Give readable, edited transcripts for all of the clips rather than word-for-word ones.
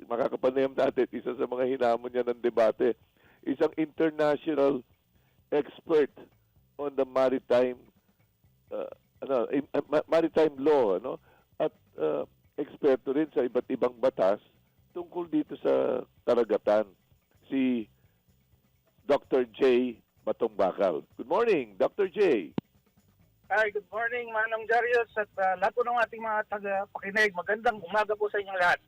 makakapanayam natin, isa sa mga hinamon niya ng debate, isang international expert on the maritime uh, maritime law, ano? At eksperto rin sa iba't ibang batas tungkol dito sa karagatan, si Dr. J. Batongbakal. Good morning, Dr. J. Hi, good morning, Manong Jarius at lahat po ng ating mga tagapakinig. Magandang umaga po sa inyong lahat.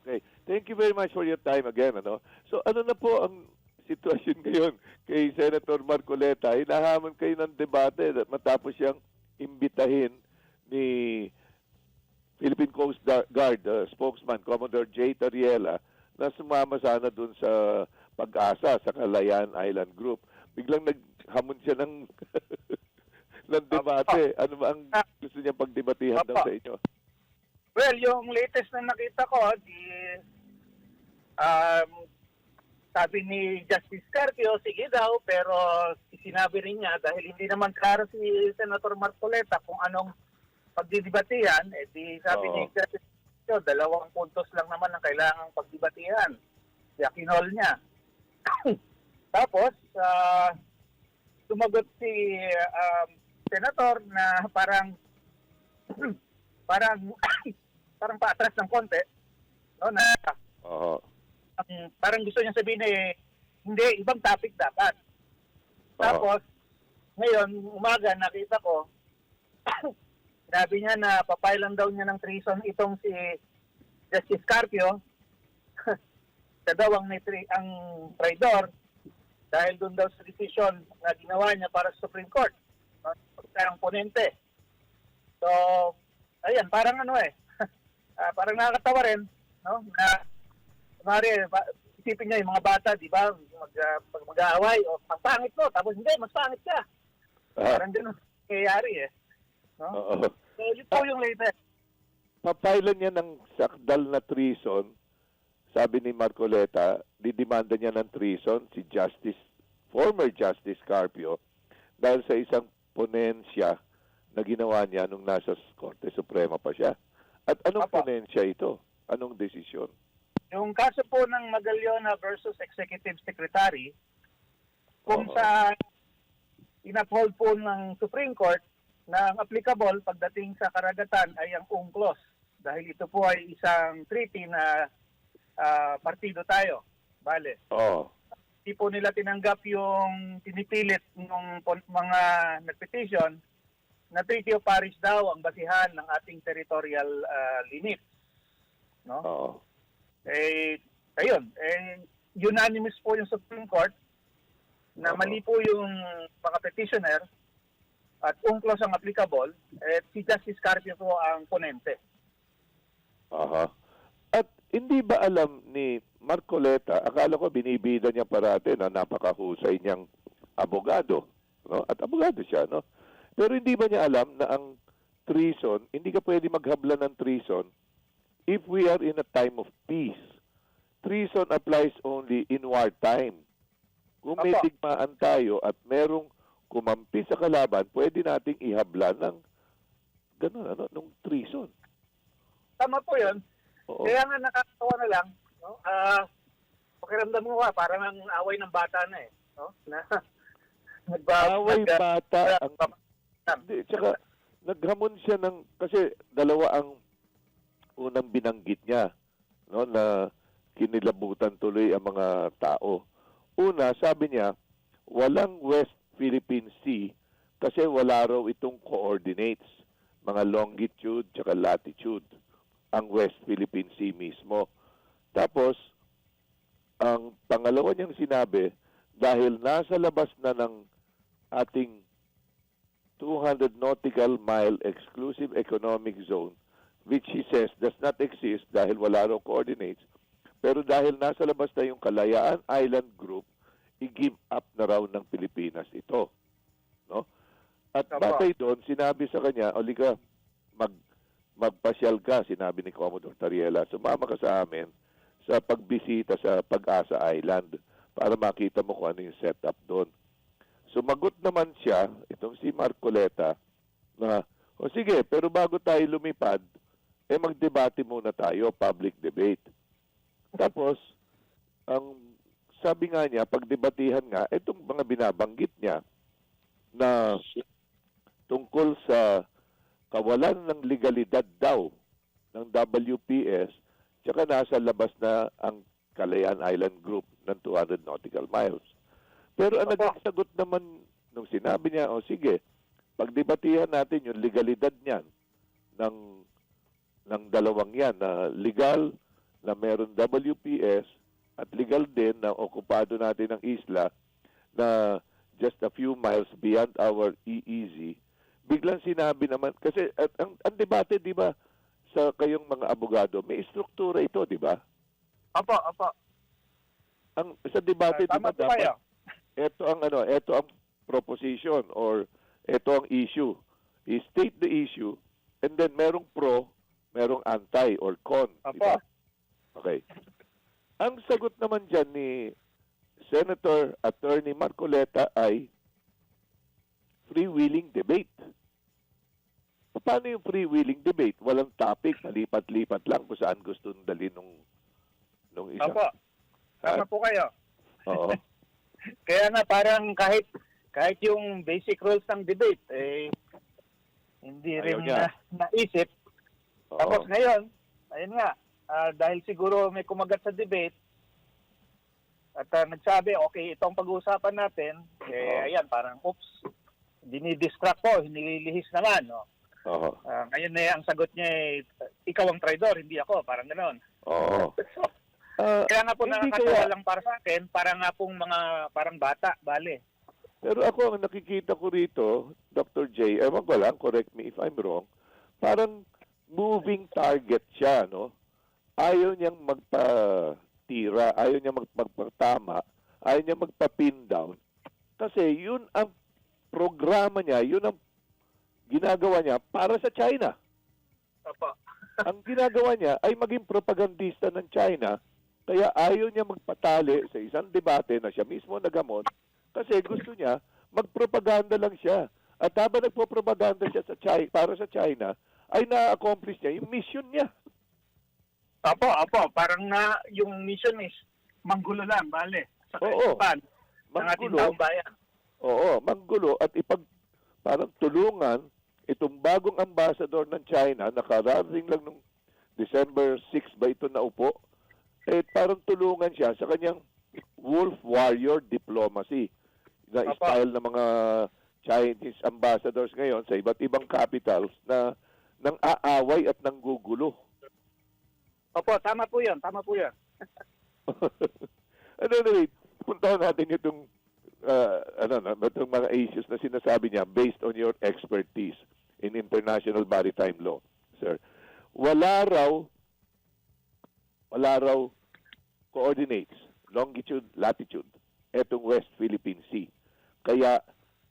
Okay. Thank you very much for your time again. Ano? So ano na po ang sitwasyon ngayon kay Senator Marcoleta? Hinahamon kayo ng debate matapos siyang imbitahin ni Philippine Coast Guard spokesman Commodore J. Tariela na sumama sana dun sa Pag-asa sa Kalayaan Island Group. Biglang naghamon siya ng ng debate. Ano ba ang gusto niya pagdebatihan daw sa inyo? Well, yung latest na nakita ko, um, sabi ni Justice Carpio, sige daw, pero sinabi rin niya dahil hindi naman klaro si Senator Marcoleta kung anong pagdidebatihan, sabi ni Justice Carpio, 2 puntos lang naman ang kailangang pagdebatihan. Kaya kinol niya. Tapos, sumagot si Senator na parang paatras ng konti, no, na parang gusto niya sabihin hindi, ibang topic dapat. Tapos ngayon umaga nakita ko sabi niya na papailan daw niya ng treason itong si Justice Carpio. Siya daw ang traidor dahil doon daw sa decision na ginawa niya para sa Supreme Court, parang ponente. So, ayan, parang parang nakakatawa rin, no? Na, isipin niya yung mga bata, di ba, mag-aaway, o ang pangit mo, tapos hindi, mas pangit ka. Parang ganun nangyayari no? So, yun po yung latest. Papailan niya ng sakdal na treason, sabi ni Marcoleta, didemanda niya ng treason si former Justice Carpio dahil sa isang ponensya na ginawa niya nung nasa Korte Suprema pa siya. At anong ponensya ito? Anong desisyon? Yung kaso po ng Magallona versus Executive Secretary, kung sa in-uphold po ng Supreme Court na ang applicable pagdating sa karagatan ay ang UNCLOS. Dahil ito po ay isang treaty na partido tayo. Bale. Hindi po nila tinanggap yung pinipilit ng mga nag-petition na Treaty of Paris daw ang basihan ng ating territorial limit. No? Ayun. Unanimous po yung Supreme Court na mali po yung mga petitioner at UNCLOS ang applicable at si Justice Carpio po ang ponente. At hindi ba alam ni Marcoleta, akala ko binibida niya parati na napakahusay niyang abogado, no? At abogado siya, no? Pero hindi ba niya alam na ang treason, hindi ka pwede maghabla ng treason if we are in a time of peace. Treason applies only in wartime. Kung may digmaan tayo at merong kumampi sa kalaban, pwede nating ihabla ng nung treason. Tama po yun. Kaya nga nakakatawa na lang, no? Pakiramdam mo parang ang away ng bata na no? Away bata tsaka naghamon siya kasi dalawa ang unang binanggit niya, no, na kinilabutan tuloy ang mga tao. Una, sabi niya, walang West Philippine Sea kasi wala raw itong coordinates, mga longitude tsaka latitude, ang West Philippine Sea mismo. Tapos, ang pangalawa niyang sinabi, dahil nasa labas na ng ating 200 nautical mile exclusive economic zone, which he says does not exist dahil wala raw coordinates, pero dahil nasa labas na yung Kalayaan Island Group, i-give up na raw ng Pilipinas ito. No? At batay doon, sinabi sa kanya, Oliga, magpasyal ka, sinabi ni Commodore Tariela, sumama ka sa amin sa pagbisita sa Pag-asa Island para makita mo kung ano yung setup doon. Sumagot naman siya, itong si Marcoleta, na, sige, pero bago tayo lumipad, magdebate muna tayo, public debate. Tapos, ang sabi nga niya, pagdebatihan nga, itong mga binabanggit niya na tungkol sa kawalan ng legalidad daw ng WPS, tsaka nasa labas na ang Kalayaan Island Group ng 200 nautical miles. Pero ang naging sagot naman nung sinabi niya, o sige, pagdebatihan natin yung legalidad niyan ng dalawang yan, na legal na meron WPS at legal din na okupado natin ng isla na just a few miles beyond our EEZ. Biglang sinabi naman, kasi ang debate, di ba, sa kayong mga abogado, may struktura ito, di ba? Opo, opo. Ang sa debate, di ba, Tama po kayo. ito ang proposition or ito ang issue. I-state the issue and then merong pro, merong anti or con, di ba? Opo. Okay. Ang sagot naman dyan ni Senator Attorney Marcoleta ay free-wheeling debate. Paano yung free-wheeling debate? Walang topic, malipat-lipat lang kung saan gusto dalhin nung isa. Opo. Tama po kayo. Oo. Kaya nga parang kahit yung basic rules ng debate, hindi Ayaw rin niya. naisip. Oo. Tapos ngayon, ayun nga, dahil siguro may kumagat sa debate, at nagsabi, okay, itong pag-uusapan natin, ayan, parang, oops, dinidistract ko, hinililihis naman, no? Oo. Ngayon ang sagot niya ikaw ang traidor, hindi ako, parang gano'n. Oo. Kaya nga po Hindi nakakatawa kaya- lang para sa akin, para nga pong parang bata, bale. Pero ako, ang nakikita ko rito, Dr. J, ewan ko lang, correct me if I'm wrong, parang moving target siya, no? Ayaw niyang magpatira, ayaw niyang magpatama, ayaw niyang magpa-pin down. Kasi yun ang programa niya, yun ang ginagawa niya para sa China. Opo. Ang ginagawa niya ay maging propagandista ng China, kaya ayaw niya magpatali sa isang debate na siya mismo nagamon kasi gusto niya magpropaganda lang siya. At habang nagpo-propaganda siya sa China, para sa China, ay na-accomplish niya yung mission niya. Opo. Parang yung mission is manggulo lang, bale. Sa Oo. kaisipan ng ating Manggulo. taong bayan. Oo, manggulo at parang tulungan itong bagong ambassador ng China, nakarating lang nung December 6 ba ito naupo, parang tulungan siya sa kanyang wolf warrior diplomacy na Opo. style ng mga Chinese ambassadors ngayon sa iba't ibang capitals na nang aaway at nanggugulo. Opo, tama po yun. Anyway, puntahan natin itong itong mga issues na sinasabi niya based on your expertise in international maritime law, sir. Wala raw coordinates, longitude, latitude, etong West Philippine Sea. Kaya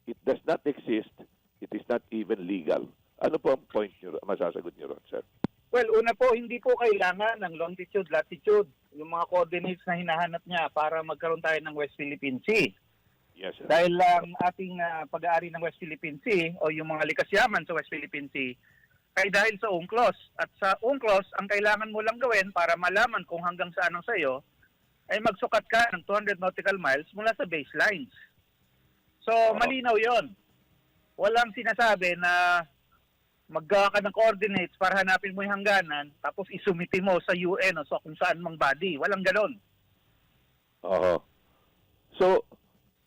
it does not exist, it is not even legal. Ano po ang point niyo, masasagot niyo ron, sir? Well, una po, hindi po kailangan ng longitude, latitude, yung mga coordinates na hinahanap niya para magkaroon tayo ng West Philippine Sea. Yes, sir. Dahil ang ating pag-aari ng West Philippine Sea o yung mga likas yaman sa West Philippine Sea ay dahil sa UNCLOS. At sa UNCLOS, ang kailangan mo lang gawin para malaman kung hanggang saan ang sayo ay magsukat ka ng 200 nautical miles mula sa baselines. So, malinaw yon. Walang sinasabi na maggawa ka ng coordinates para hanapin mo yung hangganan tapos isumiti mo sa UN o sa kung saan mang body. Walang ganon. Oo. So,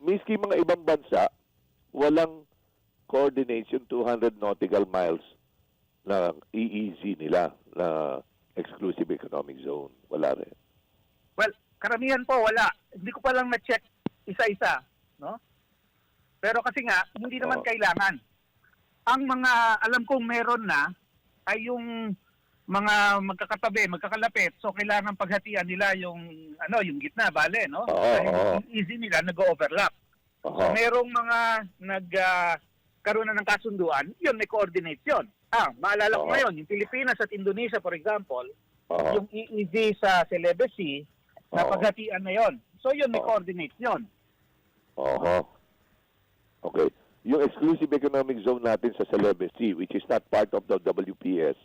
miski mga ibang bansa, walang coordinates yung 200 nautical miles na EEZ nila, na Exclusive Economic Zone. Wala rin. Well, karamihan po wala. Hindi ko pa lang na-check isa-isa, no? Pero kasi nga, hindi naman kailangan. Ang mga alam kong meron na ay yung mga magkakatabi, magkakalapit. So kailangan paghatian nila yung yung gitna, bale, no? Dahil easy nila nag-overlap. So merong mga nagkaroon na ng kasunduan, yun may coordinates yun. Maalala ko ngayon, yung Pilipinas at Indonesia, for example, yung EEZ sa Celebes Sea, napaghatian na yon. So yun may coordinates yun. Okay. Yung exclusive economic zone natin sa Celebes Sea, which is not part of the WPS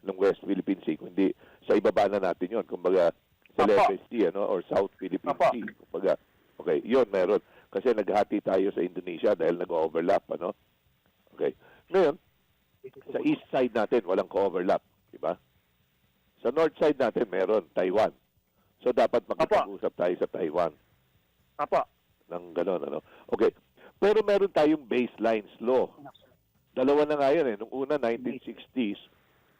ng West Philippine Sea, kundi sa ibaba na natin yon. Kumbaga, Celebes Sea, ano, or South Philippine Opo. Sea. Kumbaga. Okay, yun meron. Kasi naghati tayo sa Indonesia dahil nag-overlap, ano? Okay. Ngayon, sa east side natin, walang co-overlap, di ba? Sa north side natin, meron, Taiwan. So, dapat makipag-usap tayo sa Taiwan Apo. ng gano'n, ano? Okay. Pero meron tayong baselines law. Dalawa na nga yun, eh. Nung una, 1960s,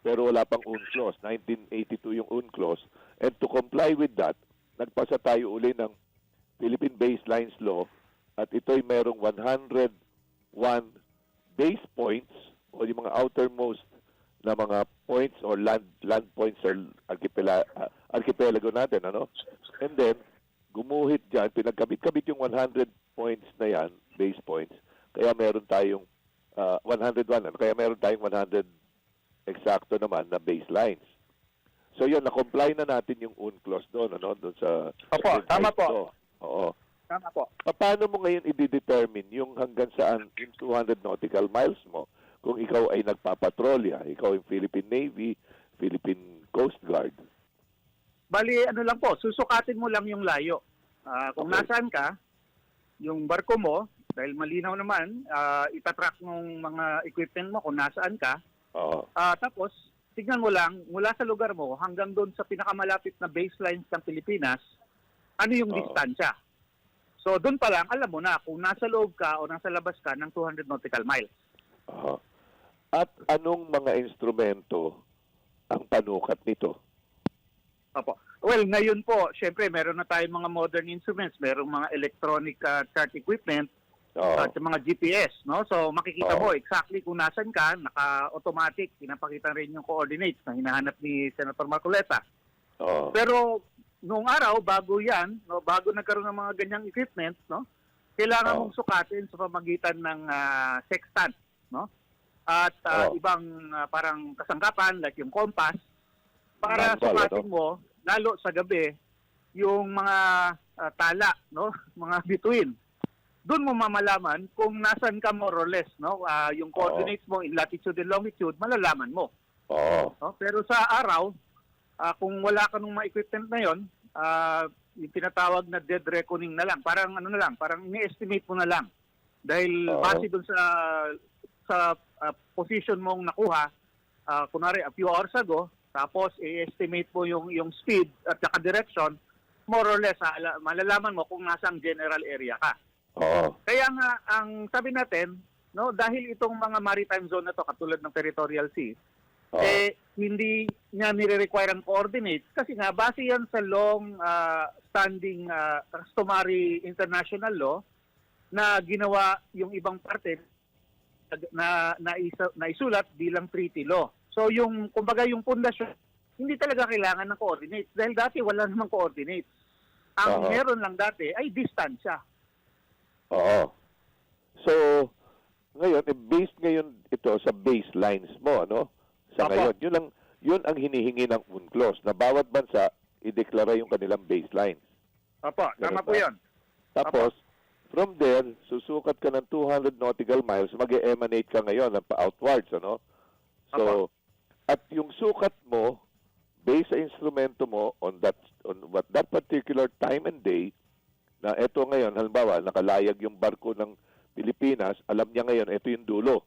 pero wala pang UNCLOS. 1982 yung UNCLOS. And to comply with that, nagpasa tayo uli ng Philippine Baselines Law at ito'y merong 101 base points o yung mga outermost na mga points or land points or archipelago natin, ano? And then, gumuhit dyan, pinagkabit-kabit yung 100 points na yan, base points, kaya meron tayong 101, ano? Kaya meron tayong 100 eksakto naman na baselines. So yun, na-comply na natin yung UNCLOS doon, ano? Doon sa... Opo, tama po. Law. Oo. Tama po. Paano mo ngayon i-determine yung hanggang saan yung 200 nautical miles mo kung ikaw ay nagpapatrolya, ikaw yung Philippine Navy, Philippine Coast Guard? Bali, ano lang po, susukatin mo lang yung layo. Kung Okay. nasaan ka, yung barko mo, dahil malinaw naman, itatrack ng mga equipment mo kung nasaan ka. Oo. Tapos, tignan mo lang, mula sa lugar mo hanggang doon sa pinakamalapit na baselines ng Pilipinas, ano yung Oo. distansya. So, doon pa lang, alam mo na kung nasa loob ka o nasa labas ka ng 200 nautical miles. Oo. At anong mga instrumento ang panukat nito? Opo. Well, ngayon po, syempre, meron na tayong mga modern instruments, merong mga electronic chart equipment, Oo. at mga GPS, no? So makikita Oo. mo exactly kung nasan ka, naka-automatic, pinapakita rin yung coordinates na hinahanap ni Senator Marcoleta. Oo. Pero noong araw, bago yan, no, bago nagkaroon ng mga ganyang equipment, no? Kailangan Oo. mong sukatin sa pamagitan ng sextant, no? At Oo. ibang parang kasangkapan like yung compass para Manual, sukatin mo lalo sa gabi yung mga tala, no? Mga bituin. Doon mo mamalaman kung nasan ka more or less, no? Yung coordinates mo in latitude and longitude, malalaman mo. Oo. No? Pero sa araw, kung wala ka nung mga equipment na yon, yung tinatawag na dead reckoning na lang. Parang ano na lang, parang ini-estimate mo na lang. Dahil Oo. base doon sa position mong nakuha, kunwari a few hours ago, tapos i-estimate mo yung speed at saka direction, more or less malalaman mo kung nasang general area ka. Oo. Kaya nga ang sabi natin, no, dahil itong mga maritime zone na to katulad ng territorial sea, Oo. hindi niya nire-require ang coordinates kasi nga base yan sa long standing customary international law na ginawa yung ibang parte na isulat bilang treaty law. So yung kumbaga yung pundasyon hindi talaga kailangan ng coordinates dahil dati wala namang coordinates. Ang Oo. meron lang dati ay distansya. Oo. So, ngayon, based ngayon ito sa baselines mo, ano? Sa Opo. ngayon, yun ang hinihingi ng UNCLOS na bawat bansa ideklara yung kanilang baselines. Opo, tama Ganun po ba? 'yon. Tapos, from there, susukat ka ng 200 nautical miles, mag-emanate ka ngayon outwards, ano? So, at yung sukat mo, based sa instrumento mo on what that particular time and day, na eto ngayon, halimbawa, nakalayag yung barko ng Pilipinas, alam niya ngayon, ito yung dulo.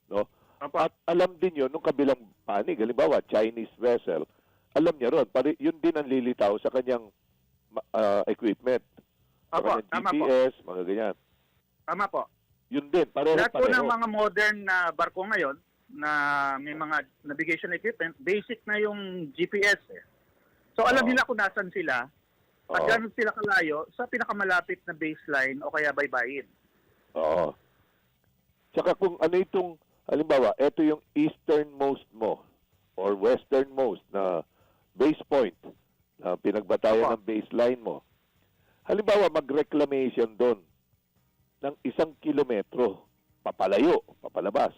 No? Opo. At alam din yun, nung kabilang panig, halimbawa, Chinese vessel, alam niya ron, yun din ang lilitaw sa kanyang equipment. Sa Opo, kanyang tama po. GPS, mga ganyan. Tama po. Yun din, Lahat po ng pareho. mga modern na barko ngayon na may mga navigation equipment, basic na yung GPS. So alam Oo. nila kung nasan sila at Oo. gano'n sila kalayo sa pinakamalapit na baseline o kaya baybayin. Oo. Tsaka kung ano itong, halimbawa, ito yung easternmost mo or westernmost na base point na pinagbatayan Opo. ng baseline mo. Halimbawa, mag-reclamation doon ng 1 kilometro, papalabas.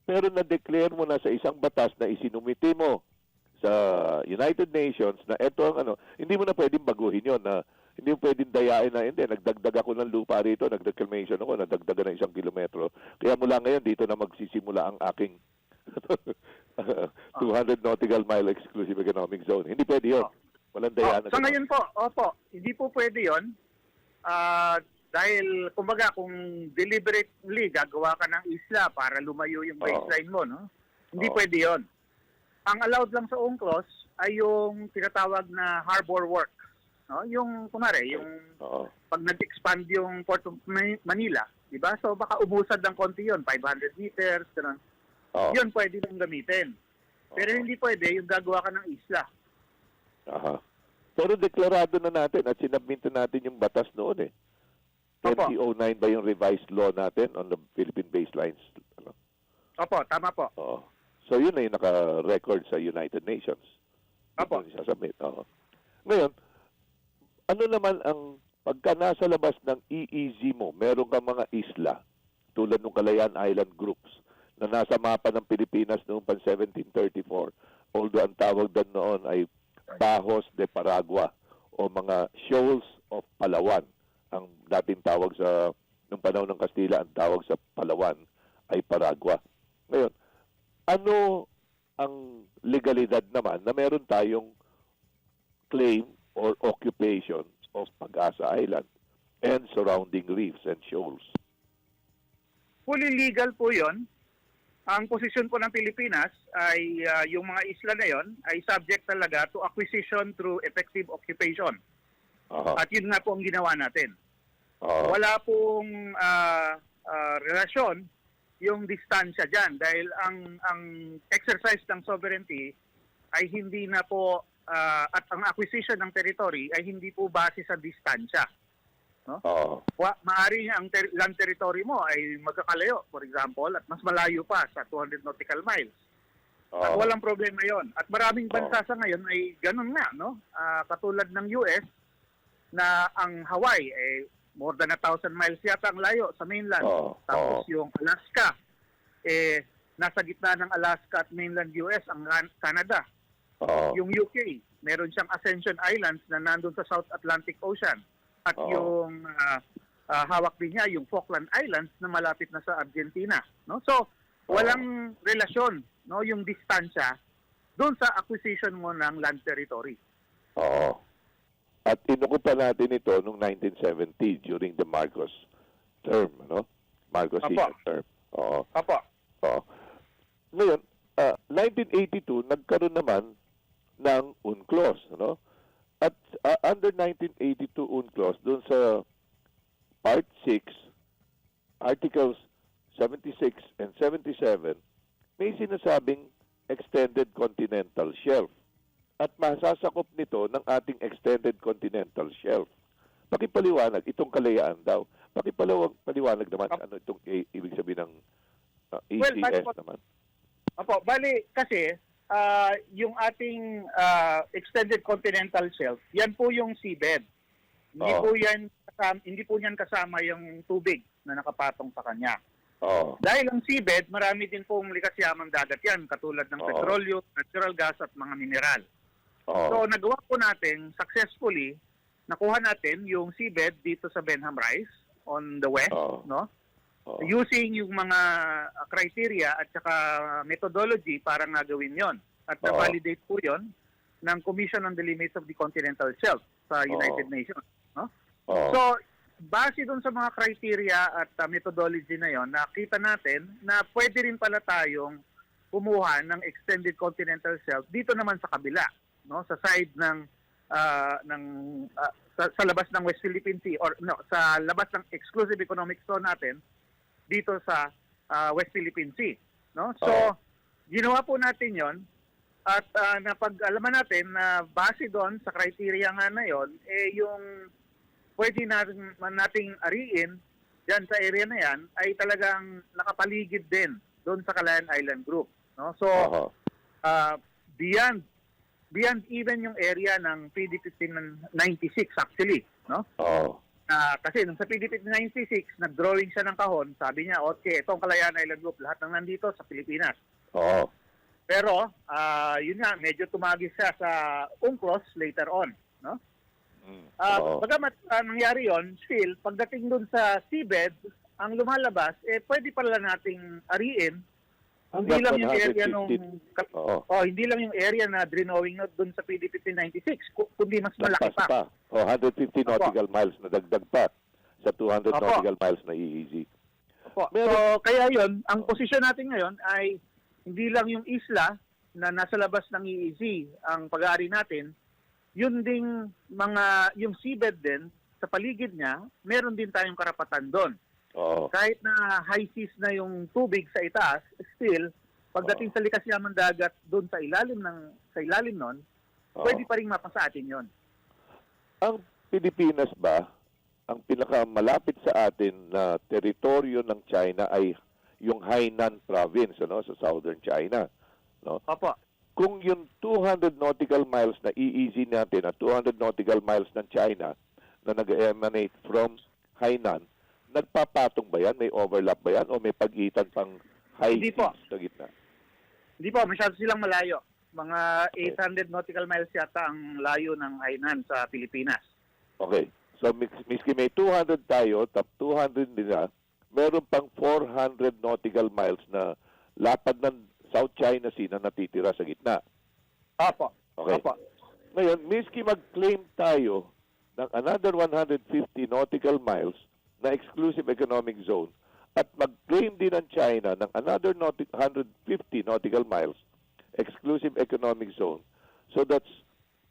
Pero na-declare mo na sa isang batas na isinumiti mo sa United Nations na ito ang ano, hindi mo na pwedeng baguhin yon na hindi mo pwedeng dayain na hindi, nagdagdag ako ng lupa rito, nag-reclamation ako, nagdagdagan ng 1 kilometro. Kaya mula ngayon, dito na magsisimula ang aking 200 nautical mile exclusive economic zone. Hindi pwede yun. Walang daya na Sa ganun. ngayon po, opo, hindi po pwede yon. Dahil, kumbaga, kung deliberately gagawa ka ng isla para lumayo yung baseline mo, no? Hindi Oo. pwede yon. Ang allowed lang sa UNCLOS ay yung tinatawag na harbor work. No? Yung, kumare, yung Oo. pag nag-expand yung Port of Manila, di ba? So, baka ubusad ng konti yon, 500 meters, ganun. Oo. Yun pwede nang gamitin. Pero Oo. hindi pwede yung gagawa ka ng isla. Aha. Pero deklarado na natin at sinabminto natin yung batas noon eh. Opo. 2009 ba yung revised law natin on the Philippine baselines? Ano? Opo, tama po. Oo. So yun na yung naka-record sa United Nations. Opo. Yun yung sasubmit. Oo. Ngayon, ano naman ang pagka nasa labas ng EEZ mo, meron kang mga isla tulad ng Kalayaan Island Groups na nasa mapa ng Pilipinas noong pan 1734. Although ang tawag doon noon ay Bajos de Paragua o mga shoals of Palawan. Ang dating tawag sa nung panahon ng Kastila, ang tawag sa Palawan ay Paragua. Ngayon, ano ang legalidad naman na meron tayong claim or occupation of Pag-asa Island and surrounding reefs and shoals? Fully legal po yon. Ang posisyon po ng Pilipinas ay yung mga isla na yon ay subject talaga to acquisition through effective occupation. Aha. At yun nga po ang ginawa natin. Oo. Wala pong relasyon yung distansya dyan dahil ang exercise ng sovereignty ay hindi na po at ang acquisition ng territory ay hindi po base sa distansya. No? Oo. Maaari ang land territory mo ay magkakalayo, for example, at mas malayo pa sa 200 nautical miles. At Oo. walang problema yon. At maraming bansa sa ngayon ay ganun nga, no? Katulad ng US na ang Hawaii ay more than 1,000 miles yata ang layo sa mainland. Oo. Tapos Oo. yung Alaska, nasa gitna ng Alaska at mainland US ang Canada. Oo. Yung UK, meron siyang Ascension Islands na nandun sa South Atlantic Ocean. At Oo. yung hawak din niya, yung Falkland Islands na malapit na sa Argentina. No? So, walang relasyon, no, yung distansya doon sa acquisition mo ng land territory. Oo. At inukupan natin ito noong 1970 during the Marcos term, no? Marcos Apo. Sr. term. Oo. Opo. Oo. Ngayon, 1982 nagkaroon naman ng UNCLOS, no? At under 1982 UNCLOS, doon sa Part 6, Articles 76 and 77, may sinasabing extended continental shelf. At masasakop nito ng ating extended continental shelf. Pakipaliwanag, itong Kalayaan daw. Pakipaliwanag naman ano itong ibig sabihin ng ECS naman. Opo, bali kasi yung ating extended continental shelf, yan po yung seabed. Hindi Oo. po yan kasama yung tubig na nakapatong sa kanya. Oo. Dahil ang seabed, marami din pong likas yamang dagat yan, katulad ng Oo. petrolyo, natural gas at mga mineral. Oo. So nagawa po natin successfully, nakuha natin yung seabed dito sa Benham Rise on the west, Oo. no? Oo. Using yung mga criteria at saka methodology para nga gawin yon. At Oo. na-validate po yon ng Commission on the Limits of the Continental Shelf sa United Oo. Nations. No? Oo. So, base doon sa mga criteria at methodology na yon, nakita natin na pwede rin pala tayong kumuha ng extended continental shelf dito naman sa kabila, no? Sa side ng sa labas ng West Philippine Sea or no, sa labas ng exclusive economic zone natin dito sa West Philippine Sea, no? So, ginawa po natin 'yon at napag-alaman natin na base doon sa criteria nga na 'yon, yung pwede nating ariin diyan sa area na 'yan ay talagang nakapaligid din doon sa Kalayaan Island Group, no? So, Oo. beyond even yung area ng PD 1596 actually, no? Oo. Kasi nung sa PD 1596, nag-drawing siya ng kahon, sabi niya, okay, itong Kalayaan Island Group, lahat ng nandito sa Pilipinas. Oo. Pero, yun nga, medyo tumagis siya sa UNCLOS later on, no? Oo. Bagamat nangyari yon, still, pagdating dun sa seabed, ang lumalabas, pwede pala nating ariin Hindi lang yung area nung 115. Oo. hindi lang yung area na drenowing na doon sa PD 1596, kundi mas malaki Nagpas pa. pa. 150 Opo. nautical miles na dagdag pa sa 200 Opo. nautical miles na EEZ. Opo. Meron- So kaya yon, ang posisyon natin ngayon ay hindi lang yung isla na nasa labas ng EEZ ang pag-aari natin, yun ding yung seabed din sa paligid niya, meron din tayong karapatan doon. Oo. Kahit na high seas na yung tubig sa itaas, still pagdating sa likas yamang dagat doon sa ilalim nun, Oo. pwede pa rin mapasa atin 'yon. Ang Pilipinas ba, ang pinakamalapit sa atin na teritoryo ng China ay yung Hainan province, sa southern China, no? Opo. Kung yung 200 nautical miles na EEZ natin at 200 nautical miles ng China na nag-emanate from Hainan, nagpapatong ba yan? May overlap ba yan? O may pagitan pang high Hindi po. seas sa gitna? Hindi po, masyado silang malayo. Mga 800 nautical miles yata ang layo ng Hainan sa Pilipinas. Okay. So, miski may 200 tayo, tap 200 nila, meron pang 400 nautical miles na lapad ng South China Sea na natitira sa gitna. Opo. Okay. Opo. Ngayon, miski mag-claim tayo ng another 150 nautical miles na exclusive economic zone at mag-claim din ng China ng another 150 nautical miles exclusive economic zone. So that's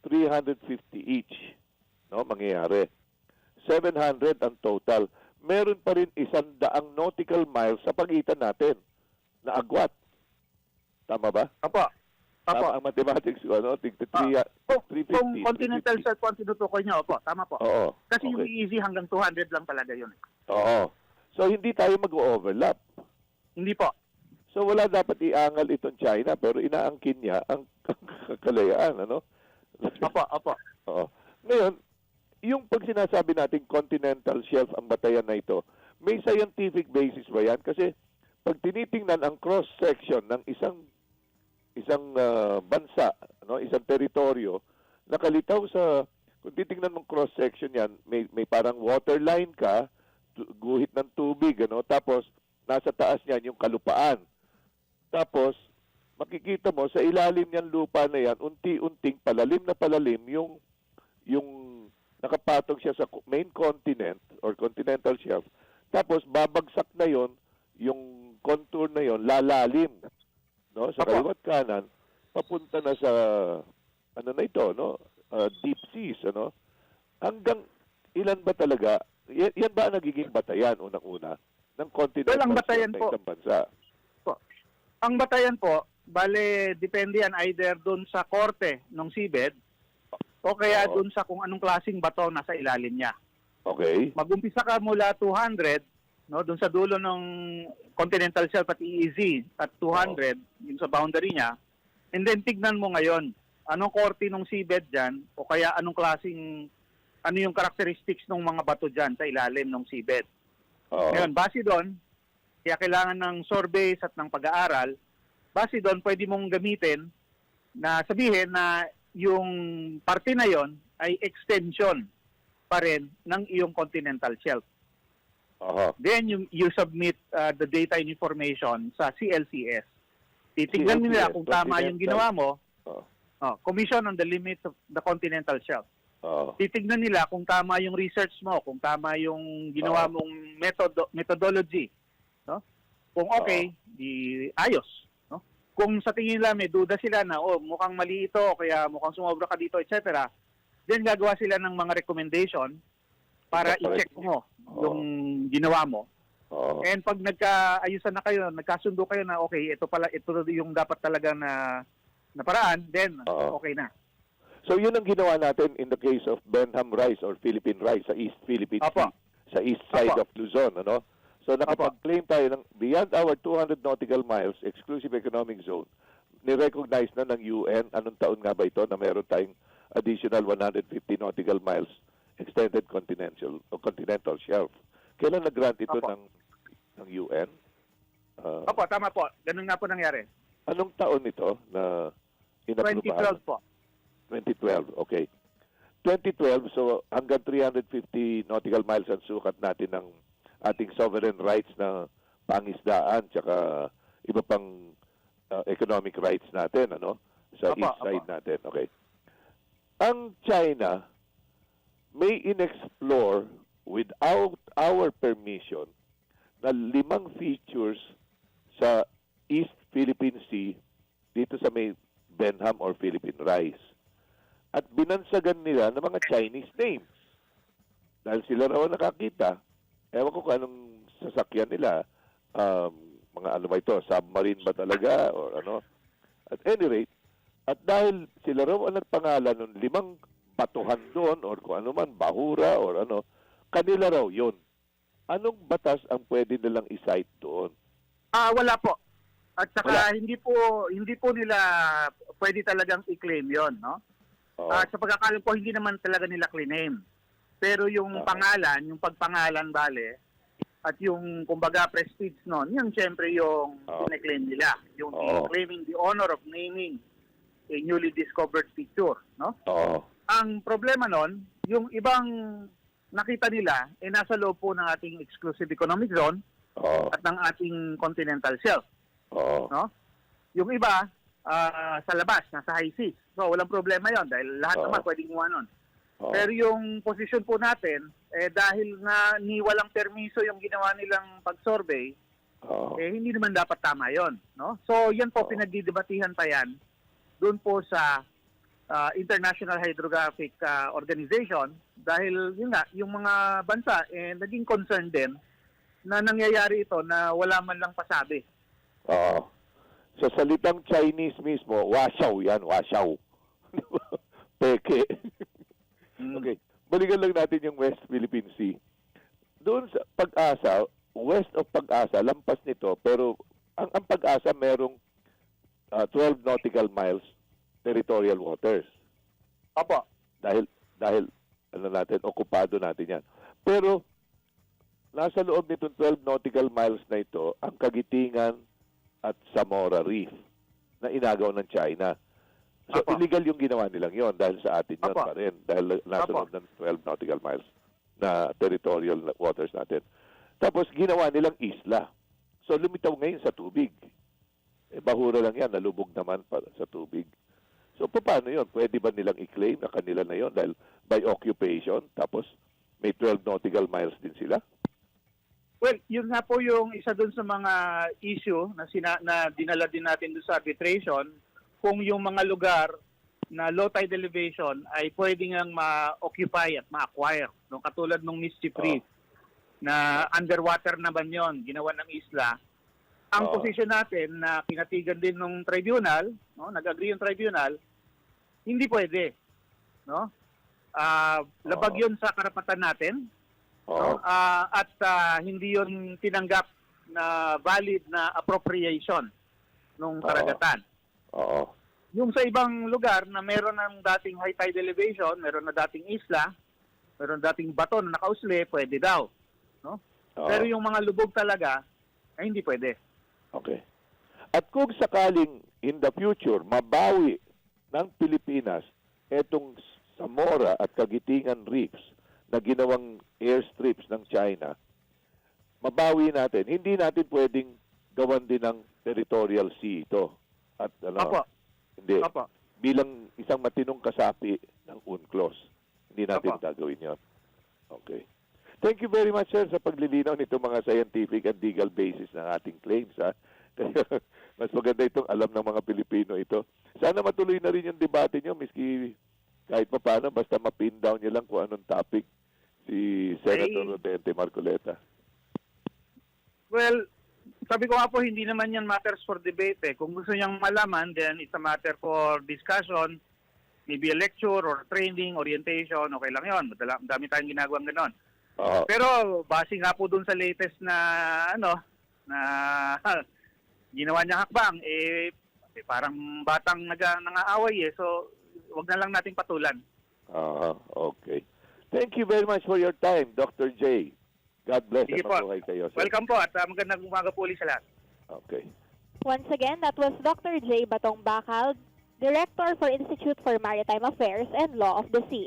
350 each, mangyayari. 700 ang total. Meron pa rin 100 nautical miles sa pagitan natin na agwat. Tama ba? Opo. Opo. Tama ang mathematics ko, Tigto 350. Kung continental shelf po ang tinutukoy niyo, opo, tama po. Oo. Kasi yung Okay. EEZ hanggang 200 lang talaga yun. Oo. So, hindi tayo mag-overlap. Hindi po. So, wala dapat iangal itong China, pero inaangkin niya ang kalayaan, Opo, opo. Oo. Ngayon, yung pag sinasabi natin continental shelf ang batayan na ito, may scientific basis ba yan? Kasi pag tinitingnan ang cross-section ng isang bansa, isang teritoryo, nakalitaw sa, kung titingnan mong cross-section yan, may parang waterline ka, guhit ng tubig, tapos nasa taas niyan yung kalupaan. Tapos, makikita mo, sa ilalim niyan lupa na yan, unti-unting palalim na palalim yung nakapatong siya sa main continent or continental shelf. Tapos, babagsak na yon, yung contour na yon, lalalim. Sa Apo. kaliwat kanan, papunta na sa, deep seas, Hanggang ilan ba talaga, yan ba ang nagiging batayan unang-una ng continental Well, ang batayan shelf ng po. isang bansa? Ang batayan po, bale, depende yan either doon sa korte ng seabed o kaya Oo. doon sa kung anong klaseng bato nasa ilalim niya. Okay? Mag-umpisa ka mula 200, doon sa dulo ng continental shelf at EEZ at 200, yung sa boundary niya, and then tignan mo ngayon, anong korte ng seabed dyan o kaya anong klaseng, ano yung characteristics ng mga bato dyan sa ilalim ng seabed. Oo. Ngayon, base doon, kaya kailangan ng surveys at ng pag-aaral, base doon, pwede mong gamitin na sabihin na yung parte na yon ay extension pa rin ng iyong continental shelf. Oo. Then you submit the data and information sa CLCS. Titignan nila CLCS, kung tama yung ginawa mo, Oo. Commission on the Limits of the Continental Shelf. Oo. Titignan nila kung tama yung research mo, kung tama yung ginawa mong methodology. Kung okay, di ayos. Kung sa tingin nila may duda sila na mukhang mali ito, kaya mukhang sumobra ka dito, etc., then gagawa sila ng mga recommendation para i-check mo yung ginawa mo. Oo. And pag nagkaayusan na kayo, nagkasundo kayo na okay, ito yung dapat talaga na paraan, then Oo. okay na. So yun ang ginawa natin in the case of Benham Rice or Philippine Rice sa East Philippine Apo. Sea, sa east side Apo. of Luzon, So nakapag-claim tayo ng beyond our 200 nautical miles exclusive economic zone. Ni-recognize na ng UN, anong taon nga ba ito na meron tayong additional 150 nautical miles extended continental shelf. Kailan nag-grant ito Apo. ng UN? Opo, tama po. Ganun nga po nangyari. Anong taon ito na inaprubahan? 2012 po. 2012, okay. 2012, so hanggang 350 nautical miles ang sukat natin ng ating sovereign rights na pangisdaan tsaka iba pang economic rights natin, ano? Sa Opo, east side opo. natin. Okay. Ang China may inexplore without our permission na 5 features sa East Philippine Sea dito sa may Benham or Philippine Rice. At binansagan nila ng mga Chinese names. Dahil sila raw ang nakakita. Ewan ko kung anong sasakyan nila. Mga ano ba ito? Submarine ba talaga? Or ano? At any rate, at dahil sila raw ang nagpangalan ng 5 batuhan doon or kung ano man, bahura or ano, kanila raw yun. Anong batas ang pwede nilang i-cite doon? Wala po. At saka Wala. hindi po nila pwede talagang i-claim 'yon, no? Oo. Sa pagkakalam ko hindi naman talaga nila claim. Pero yung Oo. pangalan, yung pagpangalan bale at yung kumbaga prestige noon, yung siyempre yung Oo. claim nila, yung Oo. claiming the honor of naming a newly discovered feature, no? Oo. Ang problema noon, yung ibang nakita nila nasa loob po ng ating exclusive economic zone Oo. at ng ating continental shelf, Oo. no? Yung iba sa labas, nasa high seas. So walang problema 'yon dahil lahat Oo. naman pwedeng kumuha nun. Oo. Pero yung posisyon po natin, dahil nga ni walang permiso yung ginawa nilang pag-survey, Oo. hindi naman dapat tama yon, no? So yan po, Oo. pinagdidebatihan pa yan doon po sa International Hydrographic Organization dahil yun nga, yung mga bansa naging concerned din na nangyayari ito na wala man lang pasabi. Oo. Sa salitang Chinese mismo, wasyaw yan, wasyaw. Peke. Okay. Balikan lang natin yung West Philippine Sea. Doon sa Pag-asa, west of Pag-asa, lampas nito, pero ang Pag-asa merong 12 nautical miles territorial waters. Opo. Dahil ano natin, okupado natin yan. Pero nasa loob nitong 12 nautical miles na ito ang Kagitingan at Zamora Reef na inagaw ng China. So Apo. illegal yung ginawa nilang yon dahil sa atin yun Apo. pa rin. Dahil nasa Apo. loob ng 12 nautical miles na territorial waters natin. Tapos ginawa nilang isla. So lumitaw ngayon sa tubig. Bahura lang yan, nalubog naman pa sa tubig. So paano yun? Pwede ba nilang i-claim na kanila na yon dahil by occupation tapos may 12 nautical miles din sila? Well, yun nga po yung isa dun sa mga issue na dinala din natin dun sa arbitration, kung yung mga lugar na low tide elevation ay pwede ngang ma-occupy at ma-acquire. No? Katulad ng Mischief Reef na underwater naman yon, ginawa ng isla. Ang posisyon natin na kinatigan din ng tribunal, no? Nag-agree yung tribunal, hindi pwede. No? Labag yun sa karapatan natin. No? At hindi yon tinanggap na valid na appropriation ng karagatan. Oo. Yung sa ibang lugar na meron ng dating high tide elevation, meron na dating isla, meron dating bato na nakausli, pwede daw. No? Oo. Pero yung mga lubog talaga, ay hindi pwede. Okay. At kung sakaling in the future mabawi ng Pilipinas etong Zamora at Kagitingan Reefs na ginawang airstrips ng China, mabawi natin. Hindi natin pwedeng gawan din ng territorial sea ito. At Opo. hindi. Opo. Bilang isang matinong kasapi ng UNCLOS, hindi natin Opo. gagawin yon. Okay. Thank you very much, sir, sa paglilinaw nito mga scientific and legal basis ng ating claims. Ha? Kaya mas maganda itong alam ng mga Pilipino ito. Sana matuloy na rin yung debate nyo, miski kahit pa paano, basta mapin down nyo lang kung anong topic si Senator Rodente Marcoleta. Well, sabi ko nga po, hindi naman yan matters for debate. Kung gusto niyang malaman, then it's a matter for discussion, maybe a lecture or training, orientation, okay lang yun. Dami tayong ginagawang ganon. Pero base nga po dun sa latest na na ginawa niya hakbang, parang batang nangaaway So, wag na lang nating patulan. Okay. Thank you very much for your time, Dr. J. God bless Sige at po. mabuhay kayo, sir. Welcome po at magandang umaga po ulit sa lahat. Okay. Once again, that was Dr. J. Batong Bakal, Director for Institute for Maritime Affairs and Law of the Sea.